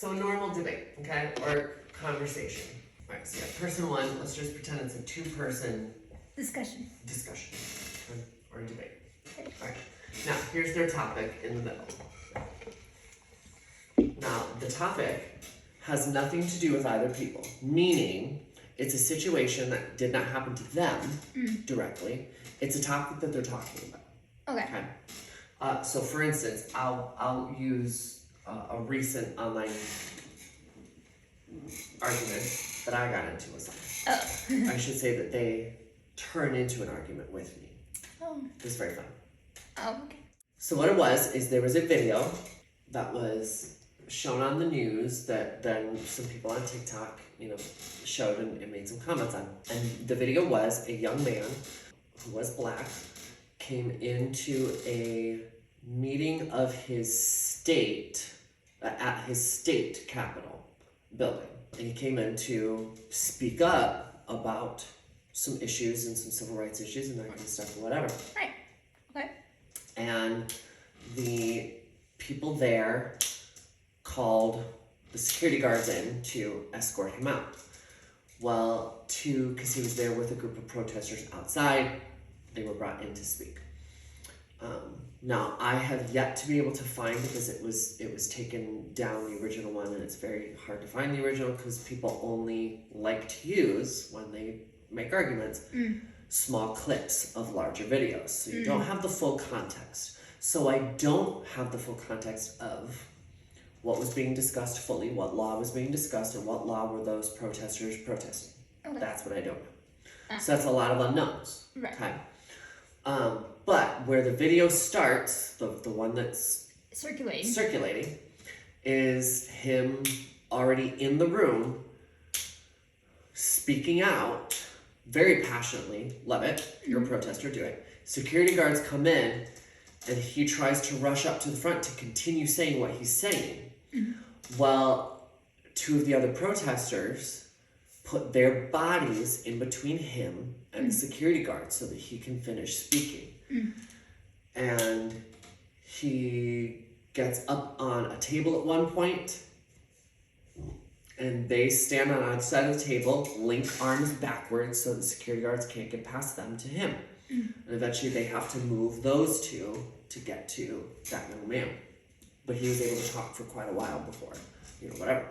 So a normal debate, okay, or conversation. All right, so yeah, person one, let's just pretend it's a two-person Discussion. or debate. All right, now here's their topic in the middle. Now, the topic has nothing to do with either people, meaning it's a situation that did not happen to them directly. It's a topic that they're talking about. Okay. So for instance, I'll use a recent online argument that I got into with someone. I should say that they turned into an argument with me. Oh. It was very fun. Oh, okay. So what it was is there was a video that was shown on the news that then some people on TikTok, showed and made some comments on. And the video was a young man who was black came into a meeting of his state at his state capitol building. And he came in to speak up about some issues and some civil rights issues and that kind of stuff and whatever. Right. Okay. And the people there called the security guards in to escort him out. Well, because he was there with a group of protesters outside, they were brought in to speak. Now, I have yet to be able to find, because it was taken down, the original one, and it's very hard to find the original because people only like to use, when they make arguments, small clips of larger videos. So you don't have the full context. So I don't have the full context of what was being discussed fully, what law was being discussed, and what law were those protesters protesting. Okay. That's what I don't know. So that's a lot of unknowns. Right. Okay. But where the video starts, the one that's circulating, is him already in the room, speaking out very passionately. Love it. You're a protester, do it. Security guards come in, and he tries to rush up to the front to continue saying what he's saying. Well, two of the other protesters put their bodies in between him and the security guard so that he can finish speaking. And he gets up on a table at one point, and they stand on either side of the table, link arms backwards so the security guards can't get past them to him. And eventually they have to move those two to get to that young man. But he was able to talk for quite a while before, whatever.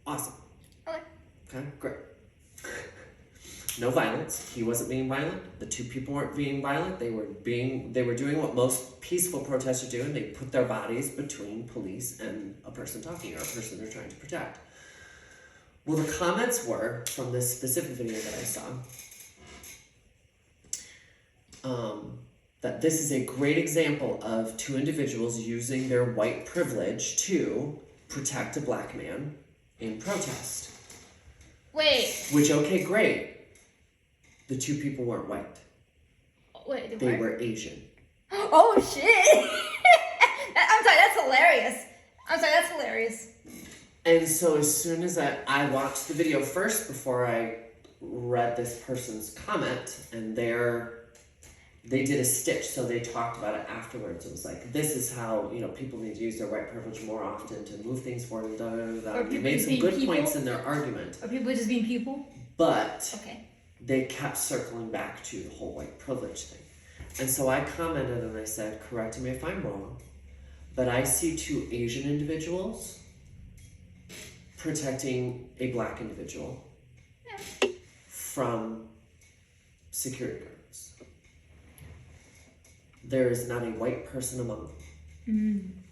Awesome. Okay, great. No violence. He wasn't being violent. The two people weren't being violent. They were doing what most peaceful protesters do, and they put their bodies between police and a person talking, or a person they're trying to protect. Well, the comments were, from this specific video that I saw, that this is a great example of two individuals using their white privilege to protect a black man in protest. Wait. Which, okay, great. The two people weren't white. Wait, they were Asian. Oh, shit. I'm sorry, that's hilarious. And so as soon as I watched the video first before I read this person's comment, and they did a stitch, so they talked about it afterwards. It was like, this is how, people need to use their white privilege more often to move things forward, and da-da-da-da. They made some good points in their argument. Are people just being people? But they kept circling back to the whole white privilege thing. And so I commented and I said, correct me if I'm wrong, but I see two Asian individuals protecting a black individual from security guards. There is not a white person among them.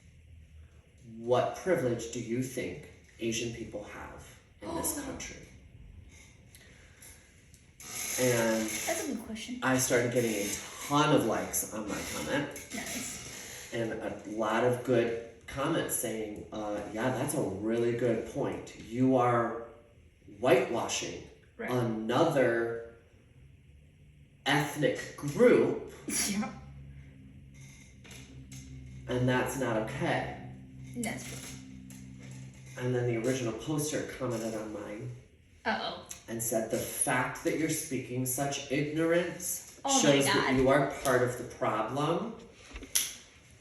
What privilege do you think Asian people have in this country? And that's a good question. I started getting a ton of likes on my comment. Nice. And a lot of good comments saying, yeah, that's a really good point. You are whitewashing another ethnic group. Yeah. And that's not okay. That's true. And then the original poster commented on mine. And said, the fact that you're speaking such ignorance shows that you are part of the problem.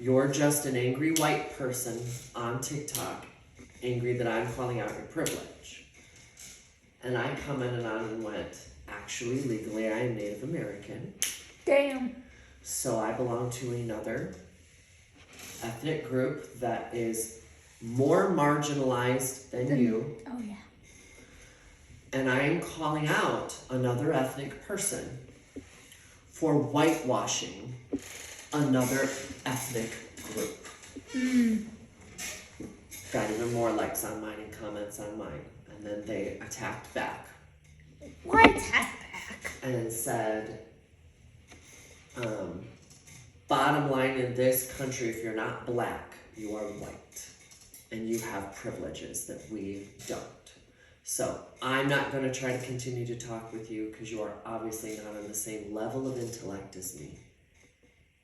You're just an angry white person on TikTok, angry that I'm calling out your privilege. And I commented on and went, actually, legally, I am Native American. Damn. So I belong to another ethnic group that is more marginalized than you. Oh yeah. And I am calling out another ethnic person for whitewashing another ethnic group. Got even more likes on mine and comments on mine. And then they attacked back Why attack back? and said, bottom line in this country, if you're not black, you are white. And you have privileges that we don't. So I'm not going to try to continue to talk with you because you are obviously not on the same level of intellect as me.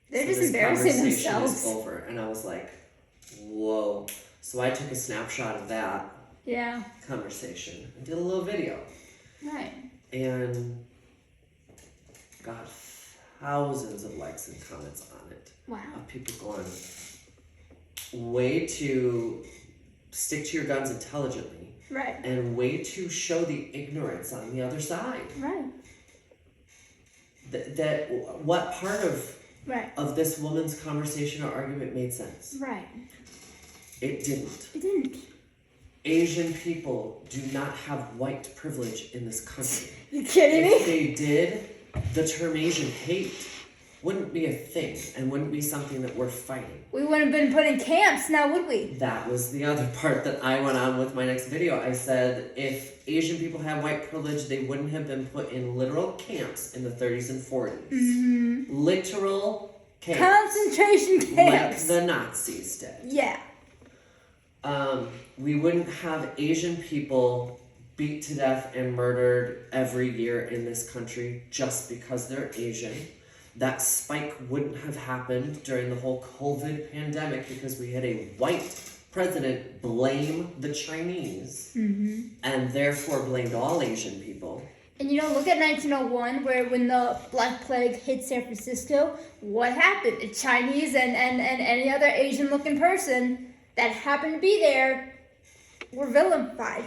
They're So just this embarrassing conversation themselves. is over. And I was like, whoa. So I took a snapshot of that Yeah. conversation and did a little video. Right. And got thousands of likes and comments on it. Wow. Of people going, way to stick to your guns intelligently Right. and way to show the ignorance on the other side. Right. That what part Right. of this woman's conversation or argument made sense? Right. It didn't. It didn't. Asian people do not have white privilege in this country. You kidding If me? they did, the term Asian hate wouldn't be a thing and wouldn't be something that we're fighting. We wouldn't have been put in camps now, would we? That was the other part that I went on with my next video. I said if Asian people had white privilege, they wouldn't have been put in literal camps in the 30s and 40s. Mm-hmm. Literal camps. Concentration Like camps. the Nazis did. Yeah. We wouldn't have Asian people beat to death and murdered every year in this country just because they're Asian. That spike wouldn't have happened during the whole COVID pandemic because we had a white president blame the Chinese and therefore blamed all Asian people. And you know, look at 1901, where when the Black Plague hit San Francisco, what happened? The Chinese and any other Asian-looking person that happened to be there were vilified.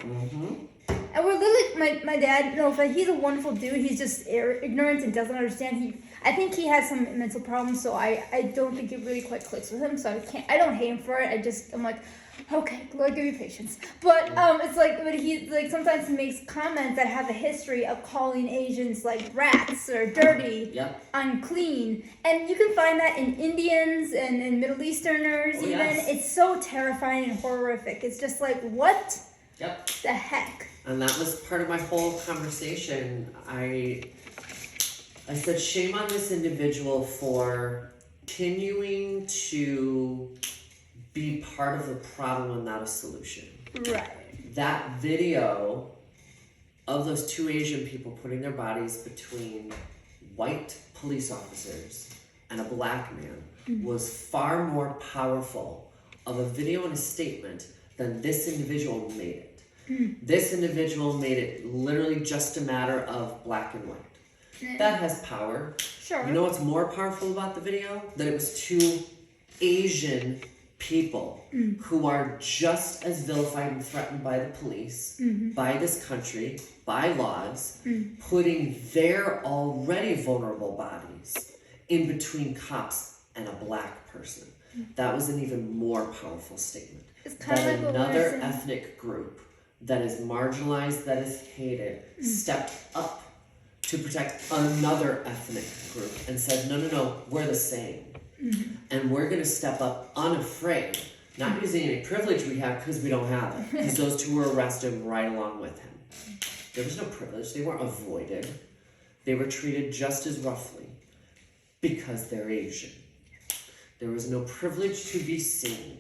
And we're literally, my dad, no, but he's a wonderful dude. He's just ignorant and doesn't understand. I think he has some mental problems, so I don't think it really quite clicks with him. So I don't hate him for it. I'm like, okay, Lord, give me patience. But it's like, but he like sometimes he makes comments that have a history of calling Asians like rats or dirty, Yep. unclean, and you can find that in Indians and in Middle Easterners. Oh, even yes. it's so terrifying and horrific. It's just like, what Yep. the heck? And that was part of my whole conversation. I said, shame on this individual for continuing to be part of the problem and not a solution. Right. That video of those two Asian people putting their bodies between white police officers and a black man was far more powerful of a video and a statement than this individual made it. This individual made it literally just a matter of black and white. That has power. Sure. You know what's more powerful about the video? That it was two Asian people who are just as vilified and threatened by the police, by this country, by laws, putting their already vulnerable bodies in between cops and a black person. That was an even more powerful statement. It's kind That of like another ethnic group that is marginalized, that is hated, stepped up to protect another ethnic group and said, no, we're the same. And we're going to step up unafraid, not using any privilege we have because we don't have it. Because those two were arrested right along with him. There was no privilege. They weren't avoided. They were treated just as roughly because they're Asian. There was no privilege to be seen.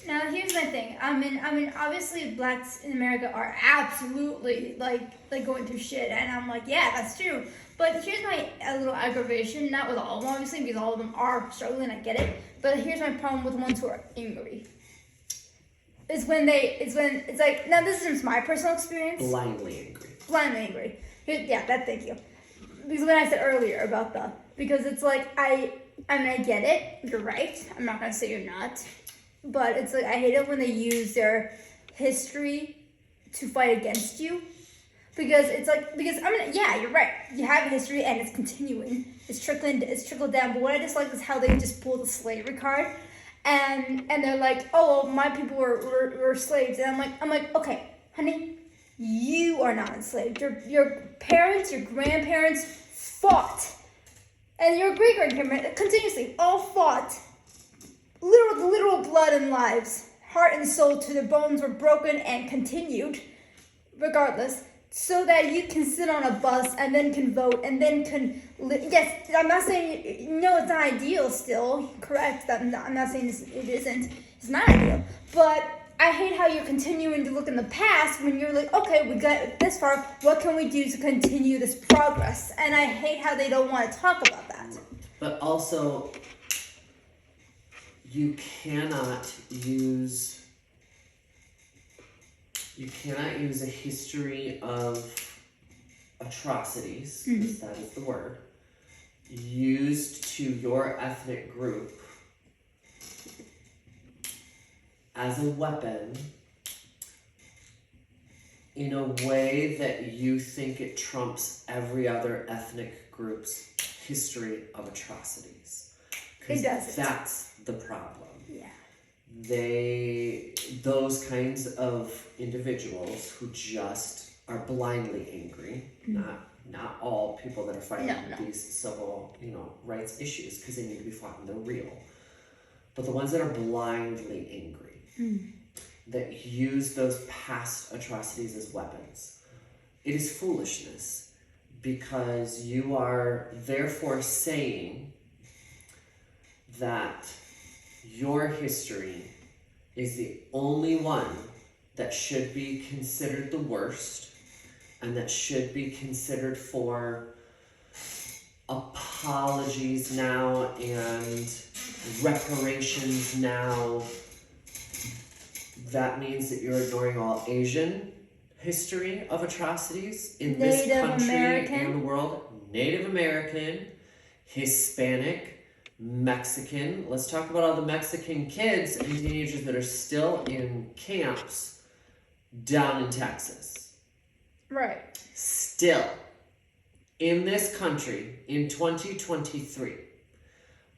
Now here's my thing. I mean, obviously blacks in America are absolutely like going through shit, and I'm like, yeah, that's true. But here's my little aggravation. Not with all of them, obviously, because all of them are struggling. I get it. But here's my problem with the ones who are angry. It's when it's like, now this is just my personal experience. Blindly angry. Blindly angry. Thank you. Because when I said earlier about because it's like I mean, I get it. You're right. I'm not gonna say you're not. But it's like I hate it when they use their history to fight against you. Because it's like I mean yeah, you're right. You have history and it's continuing. It's trickled down. But what I dislike is how they just pull the slavery card and they're like, oh well, my people were slaves, and I'm like, okay, honey, you are not enslaved. Your parents, your grandparents fought. And your great grandparents continuously all fought. Literal blood and lives. Heart and soul to their bones were broken and continued. Regardless. So that you can sit on a bus and then can vote and then can yes, I'm not saying no, it's not ideal still. Correct. I'm not saying it isn't. It's not ideal. But I hate how you're continuing to look in the past when you're like, okay, we got this far. What can we do to continue this progress? And I hate how they don't want to talk about that. But also, you cannot use a history of atrocities, because that is the word, used to your ethnic group as a weapon in a way that you think it trumps every other ethnic group's history of atrocities. It doesn't. That's the problem. Yeah. Those kinds of individuals who just are blindly angry, not all people that are fighting these civil, rights issues, because they need to be fought and they're real. But the ones that are blindly angry, that use those past atrocities as weapons, it is foolishness, because you are therefore saying that your history is the only one that should be considered the worst and that should be considered for apologies now and reparations now. That means that you're ignoring all Asian history of atrocities in this country and the world. Native American, Hispanic, Mexican. Let's talk about all the Mexican kids and teenagers that are still in camps down in Texas. Right. Still in this country in 2023.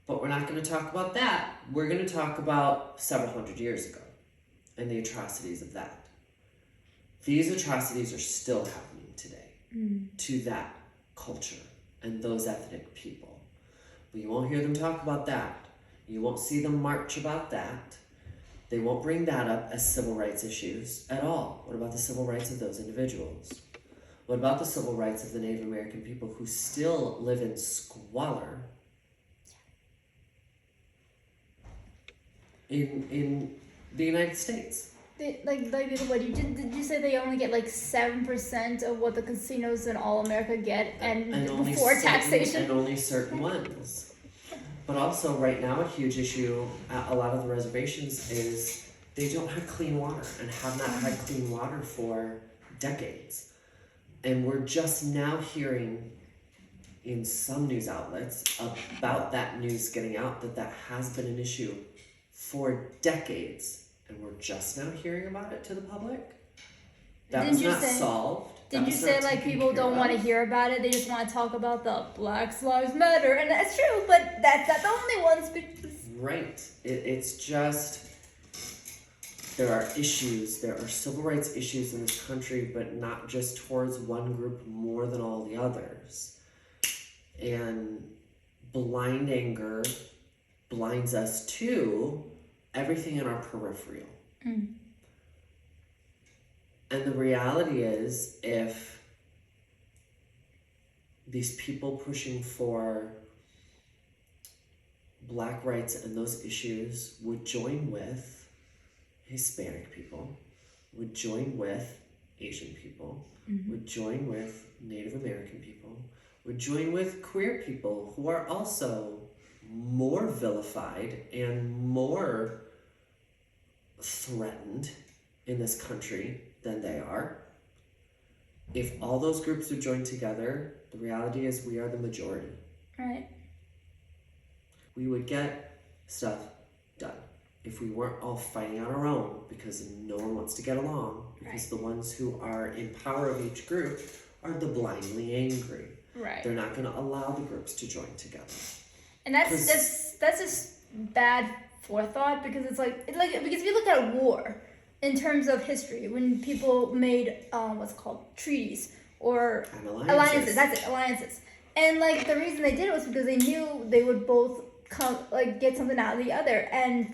But we're not going to talk about that. We're going to talk about several hundred years ago and the atrocities of that. These atrocities are still happening today to that culture and those ethnic people. But you won't hear them talk about that. You won't see them march about that. They won't bring that up as civil rights issues at all. What about the civil rights of those individuals? What about the civil rights of the Native American people who still live in squalor in the United States? What did you say they only get like 7% of what the casinos in all America get, and before taxation? And only certain ones. But also right now a huge issue at a lot of the reservations is they don't have clean water and have not had clean water for decades. And we're just now hearing in some news outlets about that news getting out that has been an issue for decades. And we're just now hearing about it to the public? That was not solved. Did you say like people don't want to hear about it? They just want to talk about the Black Lives Matter, and that's true. But that's not the only ones. Right. It's just there are issues. There are civil rights issues in this country, but not just towards one group more than all the others. And blind anger blinds us to everything in our peripheral. And the reality is, if these people pushing for Black rights and those issues would join with Hispanic people, would join with Asian people, would join with Native American people, would join with queer people who are also more vilified and more threatened in this country than they are. If all those groups would join together, the reality is we are the majority. Right. we would get stuff done. If we weren't all fighting on our own because no one wants to get along, because the ones who are in power of each group are the blindly angry. Right. They're not going to allow the groups to join together. And that's just bad forethought, because it's like because if you look at a war in terms of history, when people made what's called treaties or And alliances, that's it, alliances. And like the reason they did it was because they knew they would both get something out of the other, and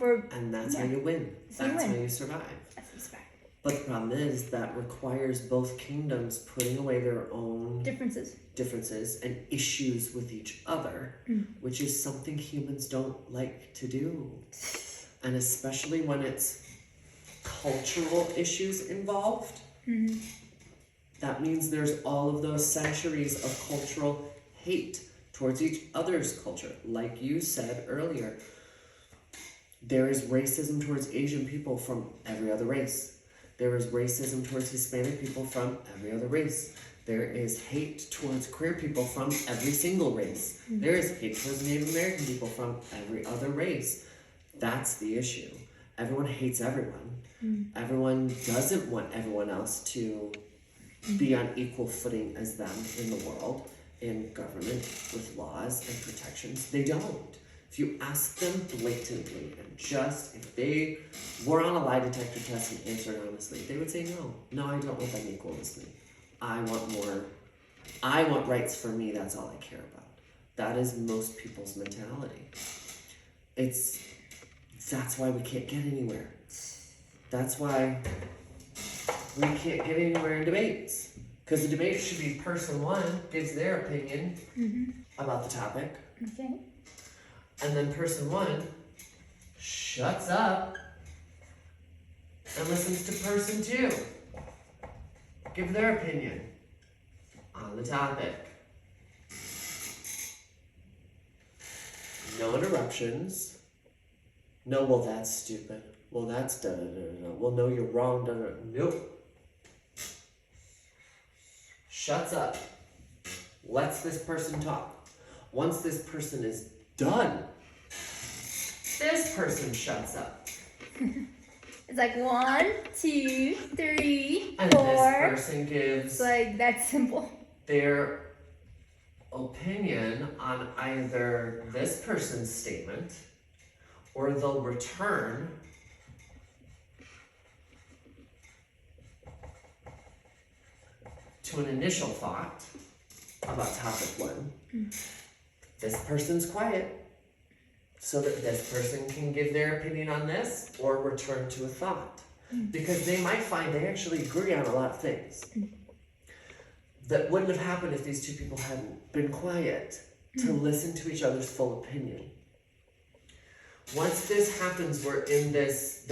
that's how you win. That's how you survive. That's respect. But the problem is that requires both kingdoms putting away their own differences and issues with each other, which is something humans don't like to do. And especially when it's cultural issues involved, that means there's all of those centuries of cultural hate towards each other's culture. Like you said earlier, there is racism towards Asian people from every other race. There is racism towards Hispanic people from every other race. There is hate towards queer people from every single race. There is hate towards Native American people from every other race. That's the issue. Everyone hates everyone. Everyone doesn't want everyone else to be on equal footing as them in the world, in government, with laws and protections. They don't. If you ask them blatantly and just, if they were on a lie detector test and answered honestly, they would say no. No, I don't want them equal as me. I want more. I want rights for me. That's all I care about. That is most people's mentality. That's why we can't get anywhere. That's why we can't get anywhere in debates. Because the debate should be person one gives their opinion about the topic. Okay. And then person one shuts up and listens to person two give their opinion on the topic. No interruptions. No, well, that's stupid. Well, that's da-da-da-da. Well, no, you're wrong. Da-da-da. Nope. Shuts up. Lets this person talk. Once this person is done, this person shuts up. It's like 1, 2, 3, And 4. this person gives It's like that simple. their opinion on either this person's statement, or they'll return to an initial thought about topic one. This person's quiet so that this person can give their opinion on this or return to a thought. Because they might find they actually agree on a lot of things that wouldn't have happened if these two people hadn't been quiet to listen to each other's full opinion. Once this happens, we're in this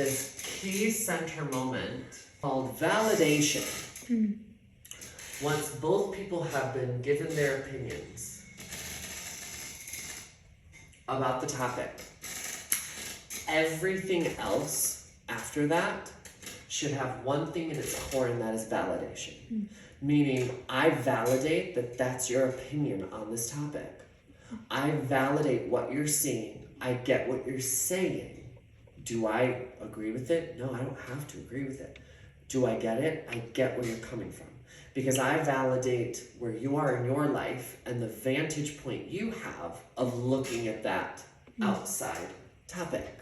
key center moment called validation. Once both people have been given their opinions about the topic, everything else after that should have one thing in its core, and that is validation. Meaning, I validate that that's your opinion on this topic. I validate what you're seeing. I get what you're saying. Do I agree with it? No, I don't have to agree with it. Do I get it? I get where you're coming from. Because I validate where you are in your life and the vantage point you have of looking at that outside topic.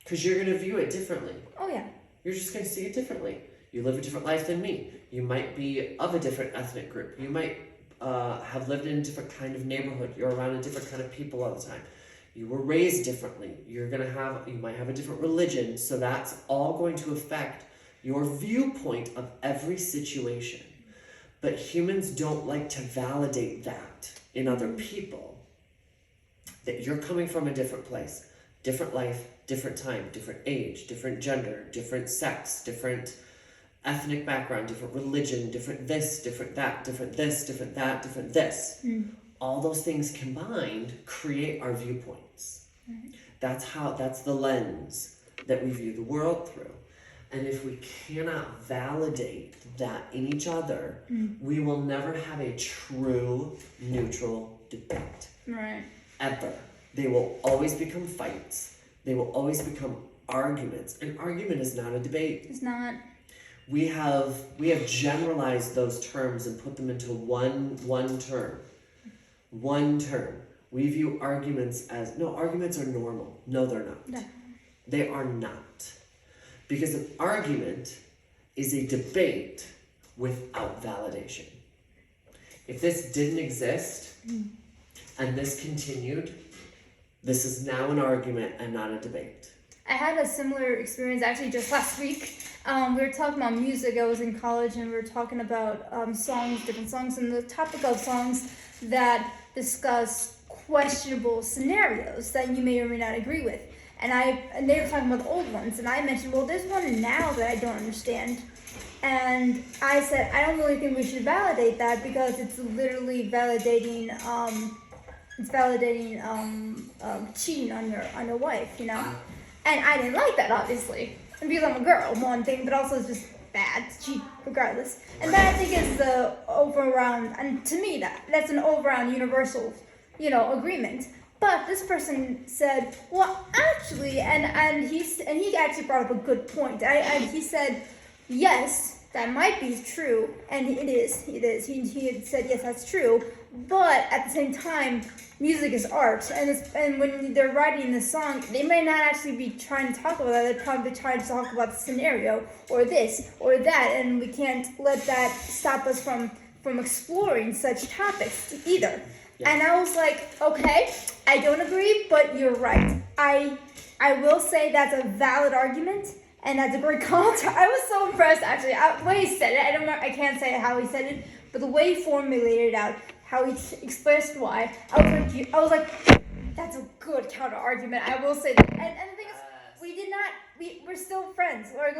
Because you're going to view it differently. Oh, yeah. You're just going to see it differently. You live a different life than me. You might be of a different ethnic group. You might have lived in a different kind of neighborhood. You're around a different kind of people all the time. You were raised differently. You might have a different religion. So that's all going to affect your viewpoint of every situation. But humans don't like to validate that in other people. That you're coming from a different place, different life, different time, different age, different gender, different sex, different ethnic background, different religion, different this, different that, different this, different that, different this. All those things combined create our viewpoints. That's the lens that we view the world through. And if we cannot validate that in each other, we will never have a true neutral debate. Right. Ever. They will always become fights. They will always become arguments. An argument is not a debate. It's not. We have generalized those terms and put them into one term. One term. We view arguments as, no, arguments are normal. No, they're not. No. They are not. Because an argument is a debate without validation. If this didn't exist and this continued, this is now an argument and not a debate. I had a similar experience actually just last week. We were talking about music. I was in college and we were talking about songs, different songs, and the topic of songs that discuss questionable scenarios that you may or may not agree with. And they were talking about the old ones, and I mentioned, well, there's one now that I don't understand. And I said, I don't really think we should validate that because it's literally validating cheating on your wife, you know. And I didn't like that, obviously, and because I'm a girl, one thing, but also it's just bad to cheat regardless. And that I think is the over-round, and to me that's an over-round universal, agreement. But this person said, well, actually, and he actually brought up a good point. He said, yes, that might be true, and it is. He had said, yes, that's true. But at the same time, music is art, and when they're writing the song, they may not actually be trying to talk about that. They're probably trying to talk about the scenario or this or that, and we can't let that stop us from exploring such topics either. Yeah. And I was like, okay, I don't agree, but you're right. I will say that's a valid argument, and that's a great comment. I was so impressed, actually. The way he said it, I can't say how he said it, but the way he formulated it out, how he expressed why, I was like, that's a good counter argument. I will say that. And the thing is, we're still friends. We're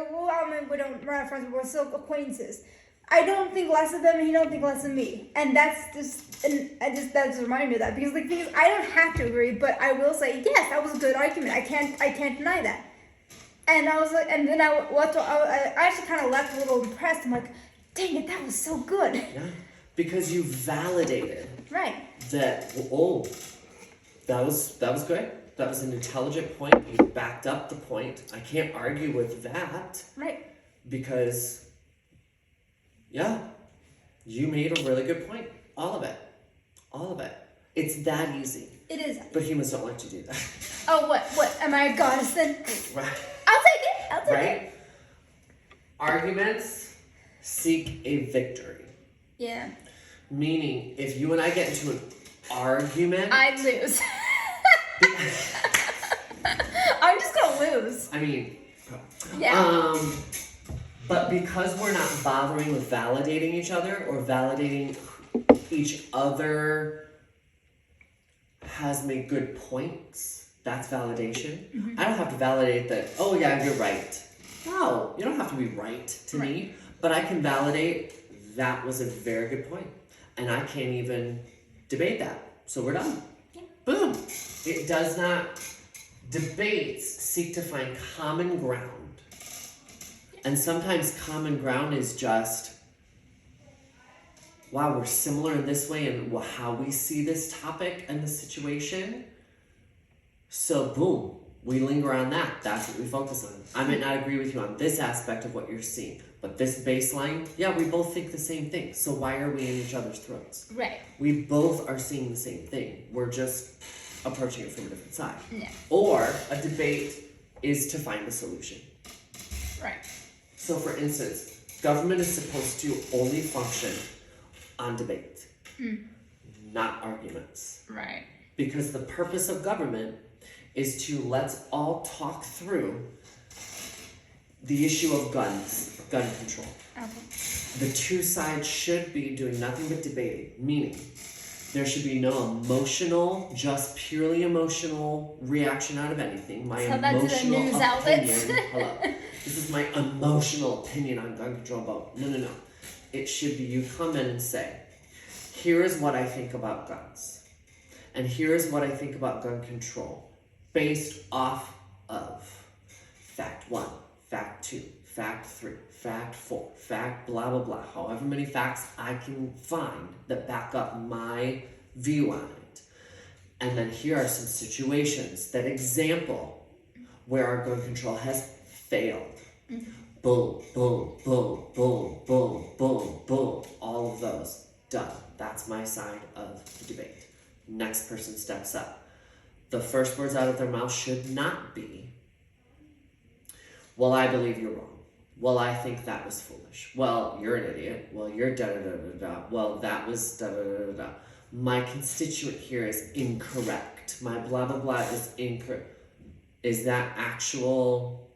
not friends, but we're still acquaintances. I don't think less of him, and he don't think less of me. And that just reminded me of that, because the thing is, I don't have to agree, but I will say, yes, that was a good argument. I can't deny that. And I was like, and then I actually kind of left a little impressed. I'm like, dang it, that was so good. Yeah, because you validated. Right. That, that was great. That was an intelligent point. You backed up the point. I can't argue with that. Right. Because, yeah, you made a really good point. All of it. It's that easy. It is. But humans don't like to do that. Oh, what? Am I a goddess then? Right. I'll take it. Right? Arguments seek a victory. Yeah. Meaning, if you and I get into an argument, I lose. I'm just gonna lose. I mean, yeah. But because we're not bothering with validating each other or validating each other has made good points, that's validation. Mm-hmm. I don't have to validate that, oh yeah, you're right. No, you don't have to be right to me, but I can validate that was a very good point. And I can't even debate that. So we're done. Yeah. Boom. It does not, debates seek to find common ground. And sometimes common ground is just, wow, we're similar in this way and how we see this topic and the situation. So boom, we linger on that. That's what we focus on. I might not agree with you on this aspect of what you're seeing, but this baseline, yeah, we both think the same thing. So why are we in each other's throats? Right. We both are seeing the same thing. We're just approaching it from a different side. Yeah. Or a debate is to find a solution. Right. So for instance, government is supposed to only function on debate, not arguments. Right. Because the purpose of government is to let's all talk through the issue of guns, gun control. Okay. The two sides should be doing nothing but debating, meaning there should be no emotional, just purely emotional reaction out of anything. My emotional opinion. Hello. This is my emotional opinion on gun control vote. No. It should be you come in and say, here is what I think about guns. And here is what I think about gun control. Based off of fact 1, fact 2, fact 3, fact 4, fact blah, blah, blah. However many facts I can find that back up my view on it. And then here are some situations that example where our gun control has failed. Boom, boom, boom, boom, boom, boom, boom. All of those. Done. That's my side of the debate. Next person steps up. The first words out of their mouth should not be, well, I believe you're wrong. Well, I think that was foolish. Well, you're an idiot. Well, you're da da da da da. Well, that was da da da da da. My constituent here is incorrect. My blah blah blah is incorrect. Is that actual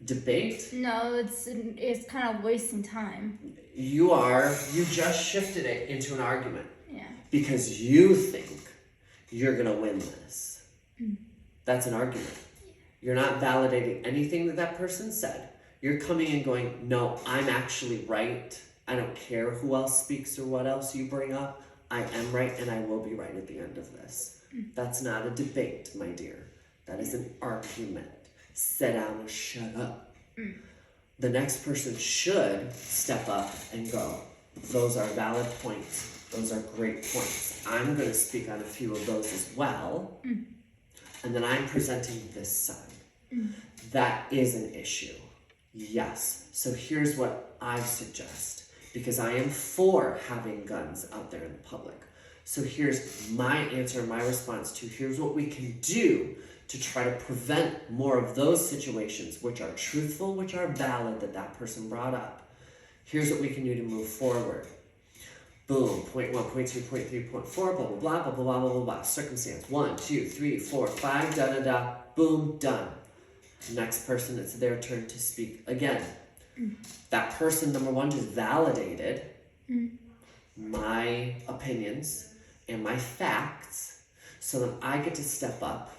debate? No, it's kind of wasting time. You just shifted it into an argument. Yeah. Because you think you're gonna win this. That's an argument. You're not validating anything that person said. You're coming and going, no, I'm actually right. I don't care who else speaks or what else you bring up. I am right and I will be right at the end of this. That's not a debate, my dear. That is an argument. Sit down and shut up. The next person should step up and go, those are valid points. Those are great points. I'm going to speak on a few of those as well. And then I'm presenting this side. That is an issue. Yes. So here's what I suggest, because I am for having guns out there in the public. So here's my answer, my response to here's what we can do to try to prevent more of those situations which are truthful, which are valid that person brought up. Here's what we can do to move forward. Boom, point 1, point 2, point 3, point 4, blah, blah, blah, blah, blah, blah, blah, blah. Circumstance 1, 2, 3, 4, 5, da, da, da, boom, done. Next person, it's their turn to speak again. That person, number one, just validated my opinions and my facts, so that I get to step up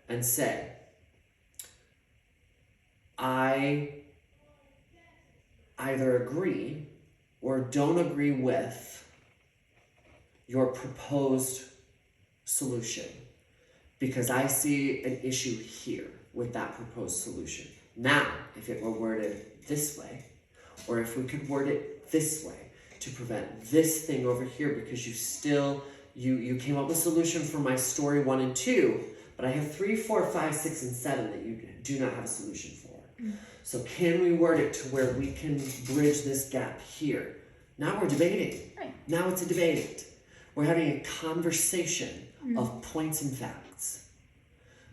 and say, I either agree or don't agree with your proposed solution, because I see an issue here with that proposed solution. Now, if it were worded this way, or if we could word it this way to prevent this thing over here, because you came up with a solution for my story 1 and 2, but I have 3, 4, 5, 6, and 7 that you do not have a solution for. So can we word it to where we can bridge this gap here? Now we're debating. Right. Now it's a debate. We're having a conversation of points and facts.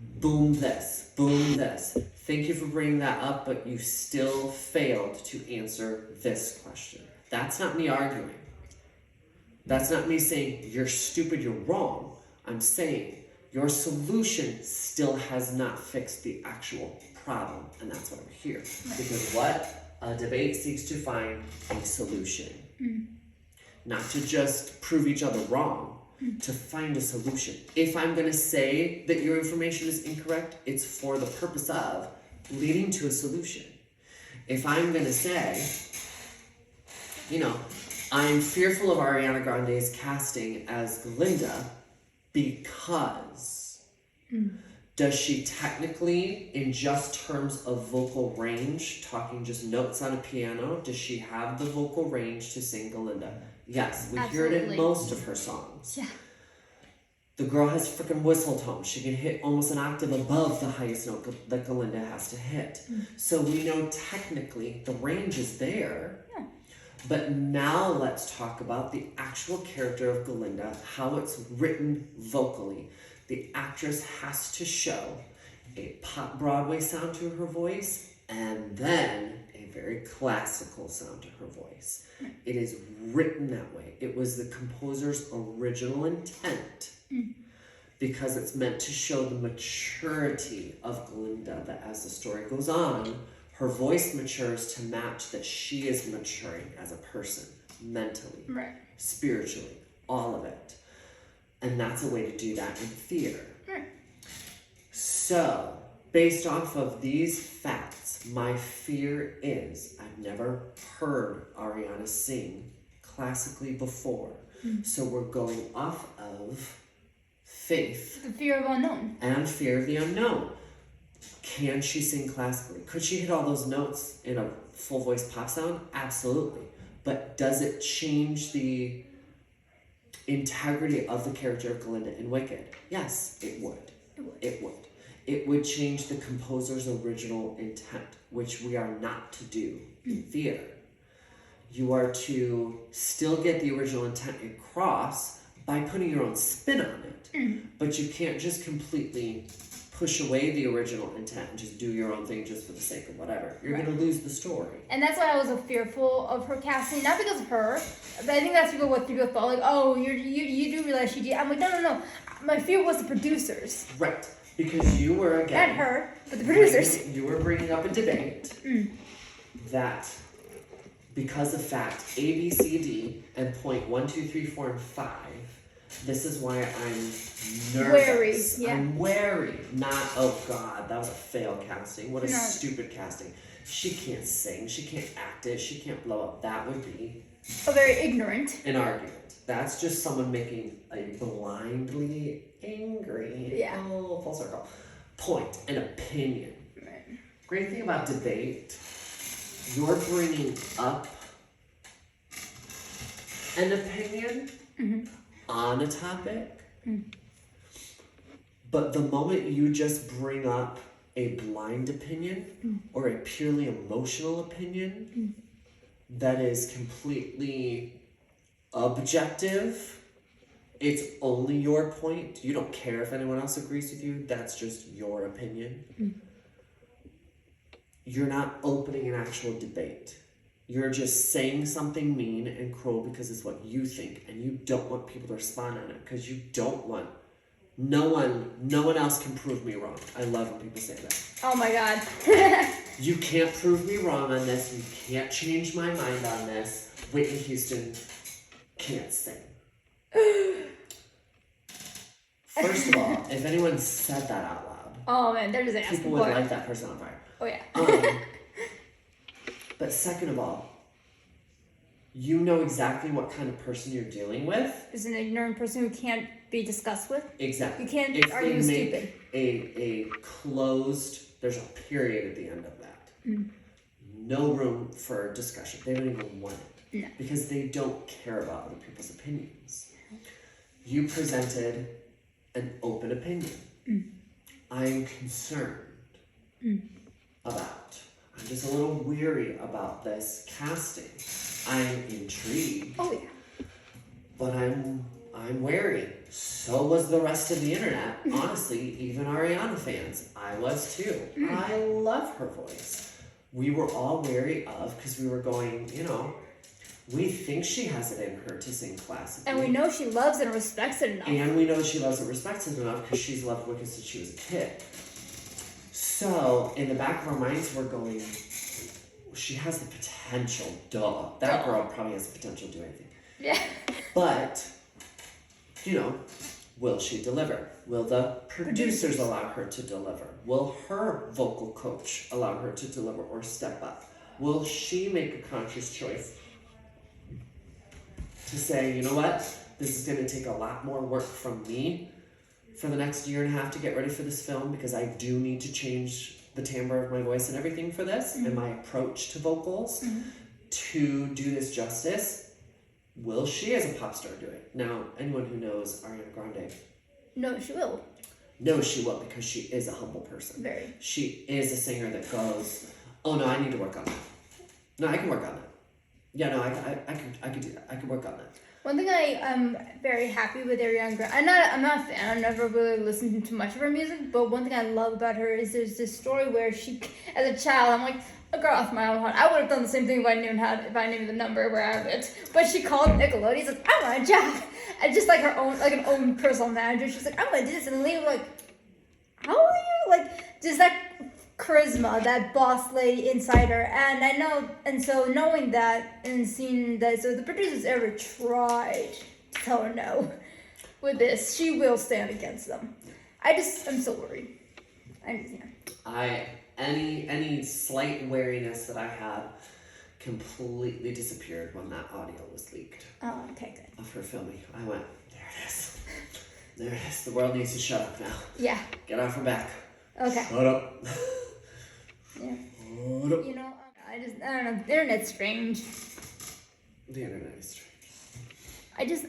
Boom this, boom this. Thank you for bringing that up, but you still failed to answer this question. That's not me arguing. That's not me saying you're stupid, you're wrong. I'm saying your solution still has not fixed the actual problem, and that's why we're here. Because what? A debate seeks to find a solution. Not to just prove each other wrong, to find a solution. If I'm going to say that your information is incorrect, it's for the purpose of leading to a solution. If I'm going to say, I'm fearful of Ariana Grande's casting as Glinda because does she technically, in just terms of vocal range, talking just notes on a piano, does she have the vocal range to sing Glinda? Yes, we hear it in most of her songs. Yeah. The girl has freaking whistle tone. She can hit almost an octave above the highest note that Glinda has to hit. So we know technically the range is there. Yeah. But now let's talk about the actual character of Glinda, how it's written vocally. The actress has to show a pop Broadway sound to her voice and then a very classical sound to her voice. It is written that way. It was the composer's original intent because it's meant to show the maturity of Glinda, that as the story goes on, her voice matures to match that she is maturing as a person, mentally, spiritually, all of it. And that's a way to do that in theater. So, based off of these facts, my fear is I've never heard Ariana sing classically before. So we're going off of faith. The fear of unknown. And fear of the unknown. Can she sing classically? Could she hit all those notes in a full voice pop sound? Absolutely. But does it change the integrity of the character of Glinda in Wicked? Yes, it would. It would. It would. It would change the composer's original intent, which we are not to do in theater. You are to still get the original intent across by putting your own spin on it. But you can't just completely push away the original intent and just do your own thing just for the sake of whatever. You're Right. going to lose the story. And that's why I was so fearful of her casting, not because of her, but I think that's what people thought, like, oh, you do realize she did. I'm like, no. My fear was the producers. Right. Because you were, again... Not her, but the producers. You were bringing up a debate that because of fact A, B, C, D, and point 1, 2, 3, 4, and 5, this is why I'm nervous. Wary, yeah. I'm wary. Not, oh God, that was a fail casting. What a No. stupid casting. She can't sing. She can't act it. She can't blow up. That would be Oh, very ignorant. an argument. That's just someone making a blindly angry, Yeah. oh, full circle, point, an opinion. Right. Great thing about debate, you're bringing up an opinion on a topic, but the moment you just bring up a blind opinion or a purely emotional opinion that is completely objective, it's only your point. You don't care if anyone else agrees with you. That's just your opinion. You're not opening an actual debate. You're just saying something mean and cruel because it's what you think, and you don't want people to respond on it because you don't want. No one else can prove me wrong. I love when people say that. Oh my god. You can't prove me wrong on this. You can't change my mind on this. Whitney Houston can't sing. First of all, if anyone said that out loud, Oh man, they're just asking people for would it. light that person on fire. Oh yeah. But second of all, you know exactly what kind of person you're dealing with. Is an ignorant person who can't be discussed with. Exactly. You can't If argue they stupid. make a closed, there's a period at the end of that. No room for discussion. They don't even want it. No. Because they don't care about other people's opinions. You presented an open opinion. I am concerned about. I'm just a little weary about this casting. I'm intrigued, Oh yeah. but I'm wary. So was the rest of the internet. Honestly, even Ariana fans. I was too. I love her voice. We were all wary of, because we were going, we think she has it in her to sing classically. And we know she loves and respects it enough. And we know she loves and respects it enough because she's loved Wicked since she was a kid. So, in the back of our minds, we're going, she has the potential, duh. That girl probably has the potential to do anything. Yeah. But, will she deliver? Will the producers allow her to deliver? Will her vocal coach allow her to deliver or step up? Will she make a conscious choice to say, you know what, this is going to take a lot more work from me for the next year and a half to get ready for this film because I do need to change the timbre of my voice and everything for this and my approach to vocals to do this justice. Will she as a pop star do it? Now, anyone who knows Ariana Grande No, she will. knows she will because she is a humble person. Very. She is a singer that goes, oh no, I need to work on that. No, I can work on that. Yeah, no, I could do that. I could work on that. One thing I am very happy with Ariana Grande. I'm not a fan. I've never really listened to much of her music. But one thing I love about her is there's this story where she, as a child, I'm like a girl off my own heart. I would have done the same thing if I knew the number where I lived. But she called Nickelodeon. She's like, I want a job. And just like an own personal manager. She's like, I'm gonna do this. And Lee was like, how are you? Like, just that charisma, that boss lady inside her. And I know, and so knowing that and seeing that, so the producers ever tried to tell her no with this, she will stand against them. I'm so worried. Any slight wariness that I had completely disappeared when that audio was leaked Oh, okay, good. of her filming. I went, there it is. There it is. The world needs to shut up now. Yeah. Get off her back. Okay. Shut up. Yeah. Shut up. You know, I don't know. The internet's strange. The internet is strange. I get it,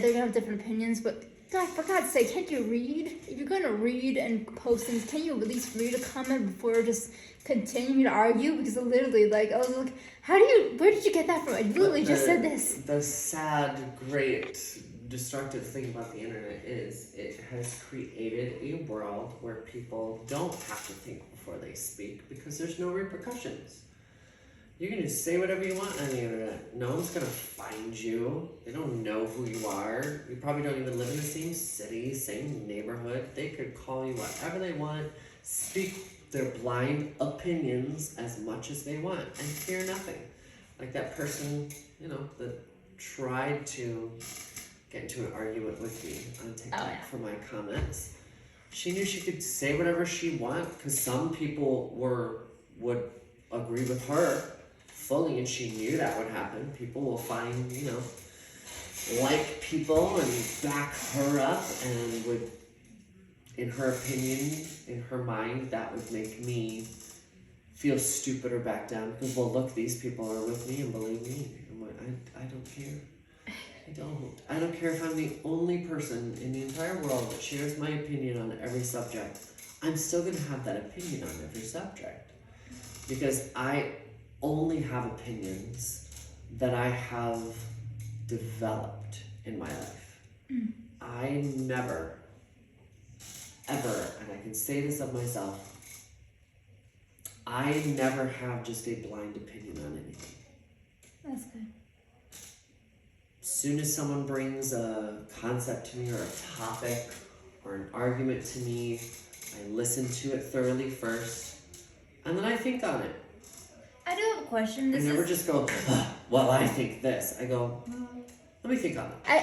they're gonna have different opinions, but God, for God's sake, can't you read? If you're gonna read and post things, can you at least read a comment before just continuing to argue? Because literally, like, I was like, where did you get that from? I literally just said this. The sad, great, destructive thing about the internet is it has created a world where people don't have to think before they speak because there's no repercussions. You can just say whatever you want on the internet. No one's gonna find you. They don't know who you are. You probably don't even live in the same city, same neighborhood. They could call you whatever they want, speak their blind opinions as much as they want, and fear nothing. Like that person, that tried to get into an argument with me on TikTok for my comments. She knew she could say whatever she wanted because some people would agree with her fully, and she knew that would happen. People will find, like people and back her up, and would, in her opinion, in her mind, that would make me feel stupid or back down because, well, look, these people are with me and believe me. I'm like, I don't care. I don't care if I'm the only person in the entire world that shares my opinion on every subject. I'm still going to have that opinion on every subject because I only have opinions that I have developed in my life. I never, ever, and I can say this of myself, I never have just a blind opinion on anything. That's good. As soon as someone brings a concept to me or a topic or an argument to me, I listen to it thoroughly first, and then I think on it. I do have a question. I never just go, well, I think this. I go, let me think on it. I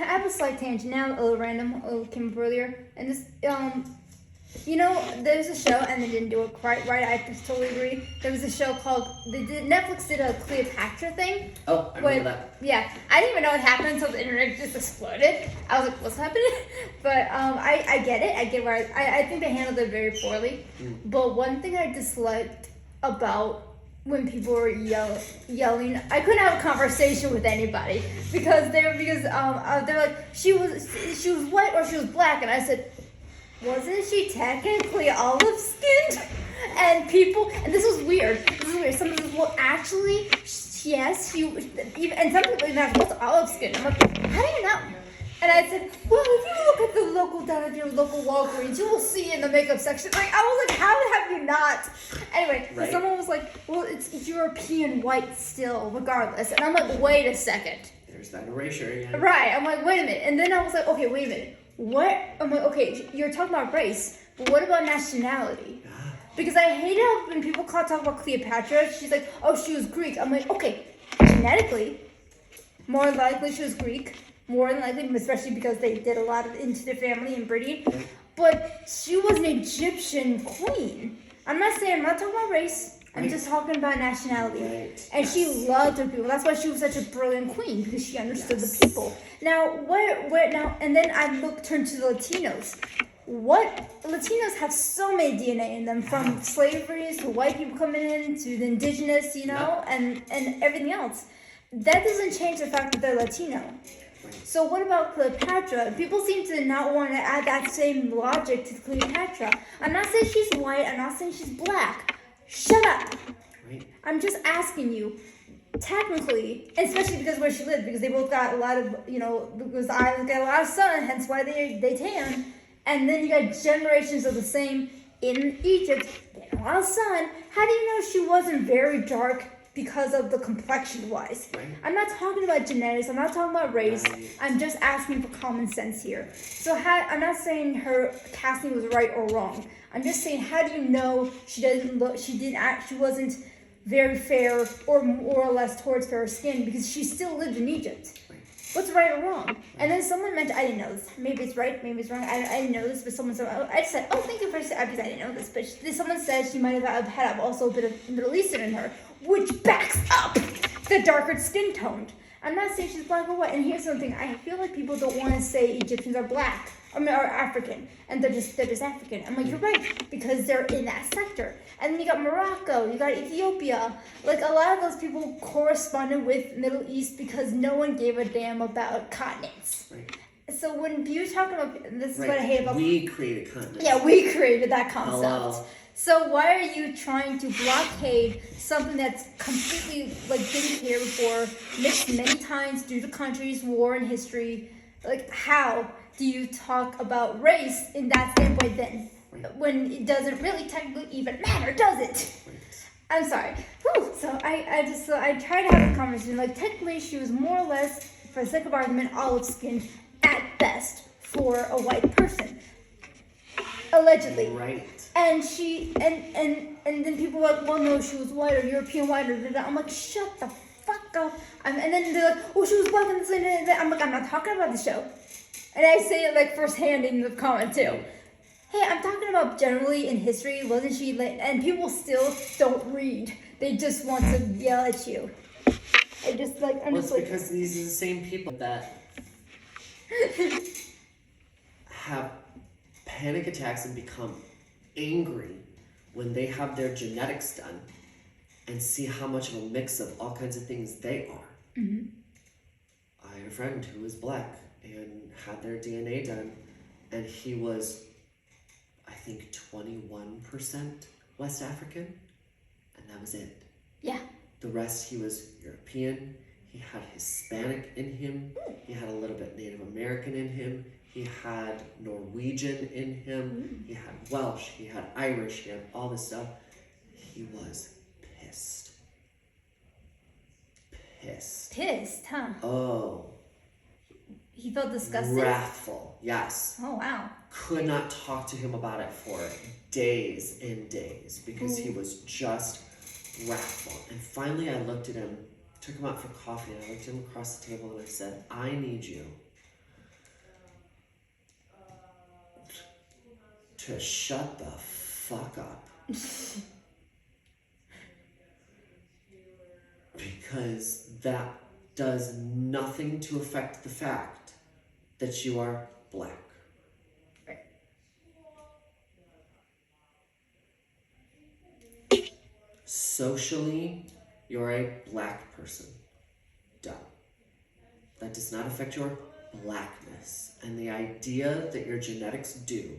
have a slight tangent now, a little random, a little came up earlier, and this, there's a show, and they didn't do it quite right, I totally agree. There was a show called, Netflix did a Cleopatra thing. Oh, I remember that. Yeah, I didn't even know what happened until the internet just exploded. I was like, what's happening? But I get it, I think they handled it very poorly. But one thing I disliked about when people were yelling, I couldn't have a conversation with anybody because they're like, she was white or she was black, and I said, wasn't she technically olive skinned? And this was weird. Some people said, well, actually, yes, and some people even asked, what's olive skin? I'm like, how do you know? And I said, well, if you look at your local Walgreens, you will see in the makeup section. Like, I was like, how have you not? Anyway, right. Someone was like, well, it's European white still, regardless. And I'm like, wait a second. There's that erasure again. Right. I'm like, wait a minute. And then I was like, okay, wait a minute. What? I'm like, okay, you're talking about race, but what about nationality? Because I hate how when people talk about Cleopatra, she's like, oh, she was Greek. I'm like, okay, genetically, more likely she was Greek. More than likely, especially because they did a lot into their family in Britain. But she was an Egyptian queen. I'm not talking about race. I'm just talking about nationality. Right. And she loved her people. That's why she was such a brilliant queen, because she understood the people. Now, and then I turned to the Latinos. Latinos have so many DNA in them, from slavery to white people coming in to the indigenous, and everything else. That doesn't change the fact that they're Latino. So what about Cleopatra? People seem to not want to add that same logic to Cleopatra. I'm not saying she's white. I'm not saying she's black. Shut up. Right. I'm just asking you, technically, especially because where she lived, because they both got a lot of, because the island got a lot of sun, hence why they tan. And then you got generations of the same in Egypt, a lot of sun. How do you know she wasn't very dark because of the complexion-wise? Right. I'm not talking about genetics. I'm not talking about race. Right. I'm just asking for common sense here. So I'm not saying her casting was right or wrong. I'm just saying, how do you know she wasn't very fair or more or less towards fair skin, because she still lived in Egypt? Right. What's right or wrong? And then someone mentioned, I didn't know this. Maybe it's right, maybe it's wrong. I didn't know this, but someone said, I just said, thank you for saying, because I didn't know this. But someone said she might have had also a bit of Middle Eastern in her, which backs up the darker skin toned. I'm not saying she's black or white. And here's something, I feel like people don't want to say Egyptians are black. or African, and they're just African. I'm like, you're right, because they're in that sector. And then you got Morocco, you got Ethiopia. Like a lot of those people corresponded with Middle East because no one gave a damn about continents. Right. So when you talk about this is Right. what I hate about We created continents. yeah, we created that concept. Hello. So why are you trying to blockade something that's completely like been here before, mixed many times due to countries, war, and history? Like, how do you talk about race in that standpoint then, when it doesn't really technically even matter, does it? Right. I'm sorry. Whew. So I tried to have a conversation. Like technically, she was more or less, for the sake of argument, olive skinned at best for a white person, allegedly. Right. And she and then people were like, well, no, she was white or European white or da. I'm like, shut the fuck up. And then they're like, oh, she was black and this and that. I'm like, I'm not talking about the show. And I say it like firsthand in the comment too. Hey, I'm talking about generally in history. Wasn't she like? And people still don't read. They just want to yell at you. I just like I'm Well, just it's like. because these are the same people that have panic attacks and become angry when they have their genetics done and see how much of a mix of all kinds of things they are. Mm-hmm. I had a friend who was black and had their DNA done, and he was, I think, 21% West African, and that was it. Yeah. The rest, he was European, he had Hispanic in him, he had a little bit Native American in him, he had Norwegian in him, he had Welsh, he had Irish, he had all this stuff. He was pissed. Pissed, huh? Oh. He felt disgusted. Wrathful, yes. Oh wow. Could not talk to him about it for days and days because he was just wrathful. And finally I looked at him, took him out for coffee, and I looked at him across the table and I said, I need you to shut the fuck up. Because that does nothing to affect the fact that you are black. Socially, you're a black person. Done. That does not affect your blackness. And the idea that your genetics do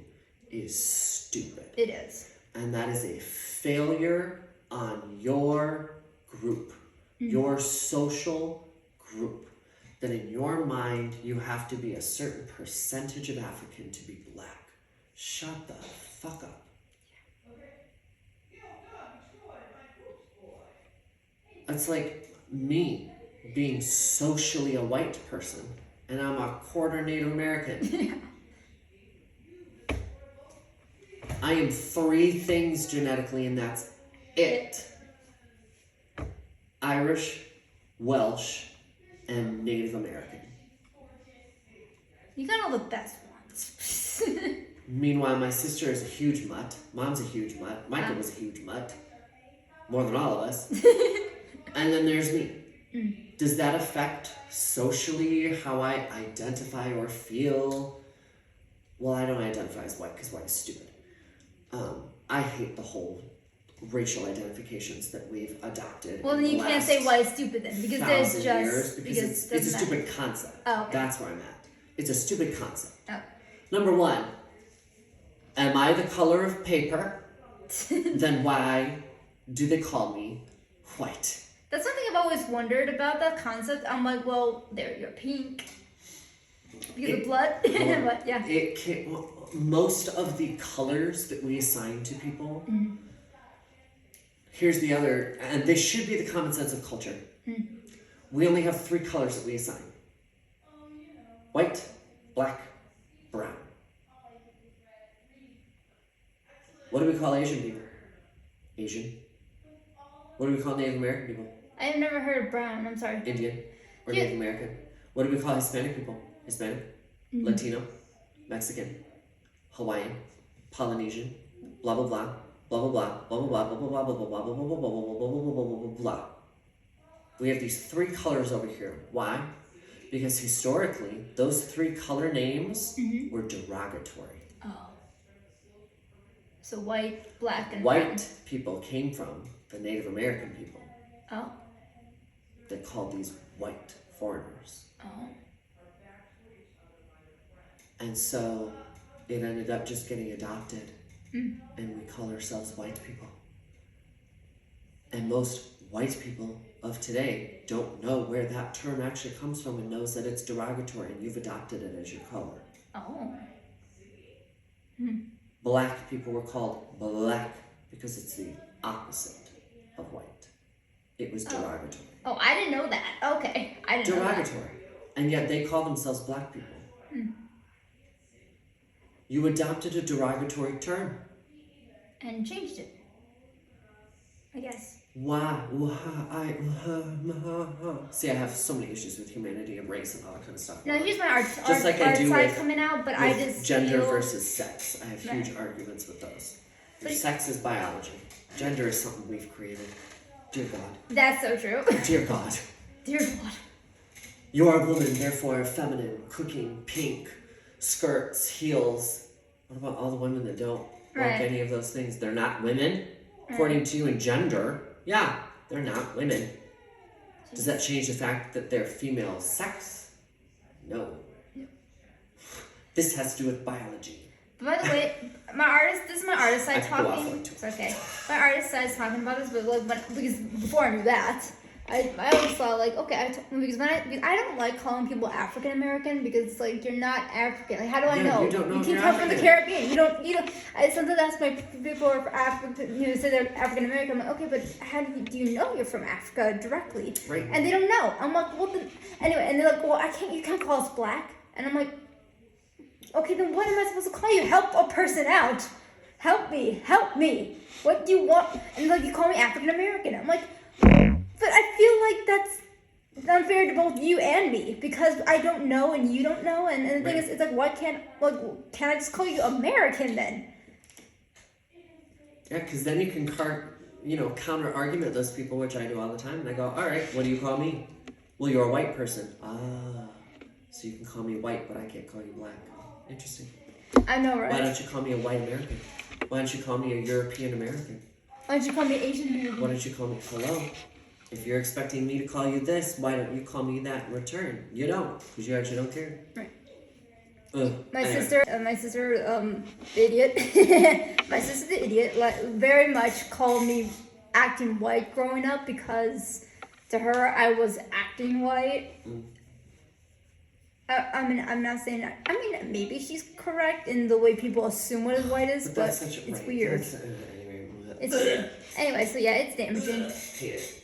is stupid. It is. And that is a failure on your group, your social group. That in your mind, you have to be a certain percentage of African to be black. Shut the fuck up. It's like me being socially a white person and I'm a quarter Native American. I am 3 things genetically and that's it. Irish, Welsh, and Native American. You got all the best ones. Meanwhile, my sister is a huge mutt. Mom's a huge mutt. Michael was a huge mutt. More than all of us. And then there's me. Does that affect socially how I identify or feel? Well, I don't identify as white because white is stupid. I hate the whole racial identifications that we've adopted. Well, then you can't say why it's stupid then, because there's just years, because it's a stupid concept. Oh, okay. That's where I'm at. It's a stupid concept. Oh. Number 1, am I the color of paper? Then why do they call me white? That's something I've always wondered about that concept. I'm like, well, there you're pink because of blood. Well, but yeah. It can, well, most of the colors that we assign to people. Here's the other, and this should be the common sense of culture. We only have 3 colors that we assign: white, black, brown. What do we call Asian people? Asian. What do we call Native American people? I have never heard of brown. I'm sorry. Indian or Yeah. Native American. What do we call Hispanic people? Hispanic, Latino, Mexican, Hawaiian, Polynesian, blah blah blah, blah blah blah, blah blah blah, blah blah blah, blah blah blah, blah blah blah, blah blah blah, blah blah blah. We have these 3 colors over here. Why? Because historically, those three color names Mhm. were derogatory. Oh. So white, black, and White brown. people came from the Native American people. Oh. They called these white foreigners. Oh. And so it ended up just getting adopted, Mm. and we call ourselves white people. And most white people of today don't know where that term actually comes from and knows that it's derogatory, and you've adopted it as your color. Oh. Black people were called black because it's the opposite of white. It was derogatory. Oh, I didn't know that. Okay, I didn't know that. Derogatory. And yet they call themselves black people. You adopted a derogatory term. And changed it. I guess. Why? See, I have so many issues with humanity and race and all that kind of stuff. Now here's my art like I do side with- coming out, but I With just gender feel, versus sex. I have huge Right. arguments with those. But- Sex is biology. Gender is something we've created. Dear God. That's so true. Dear God. Dear God. You are a woman, therefore feminine, cooking, pink, skirts, heels. What about all the women that don't Right. like any of those things? They're not women, according to you in gender. Yeah, they're not women. Does that change the fact that they're female sex? No. This has to do with biology. By the way, this is my artist side I could go off talking. like two. It's okay. My artist side is talking about this, but because before I knew that, I always thought like, okay, because I don't like calling people African American because it's like you're not African. Like how do I Yeah, know? you don't know if can you're come from the African. Caribbean. You don't. I sometimes ask my people are African, say they're African American. I'm like, okay, but how do you know you're from Africa directly? Right. And they don't know. I'm like, well, then, anyway, and they're like, well, you can't call us black. And I'm like, okay, then what am I supposed to call you? Help a person out. Help me. What do you want? And like, you call me African American. I'm like, but I feel like that's unfair to both you and me because I don't know and you don't know. And the thing is, it's like, can I just call you American then? Yeah, because then you can counter argument those people, which I do all the time. And I go, all right, what do you call me? Well, you're a white person. Ah, so you can call me white, but I can't call you black. Interesting. I know, right? Why don't you call me a white American? Why don't you call me a European American? Why don't you call me Asian American? Why don't you call me hello? If you're expecting me to call you this, why don't you call me that in return? You don't, because you actually don't care. Right. My My sister, idiot. My sister, the idiot, like very much called me acting white growing up because to her I was acting white. I mean, I'm not saying that. I mean, maybe she's correct in the way people assume what is white is, but that's such a it's right. weird. Anyway, It's weird. Anyway, so yeah, it's damaging. hate it.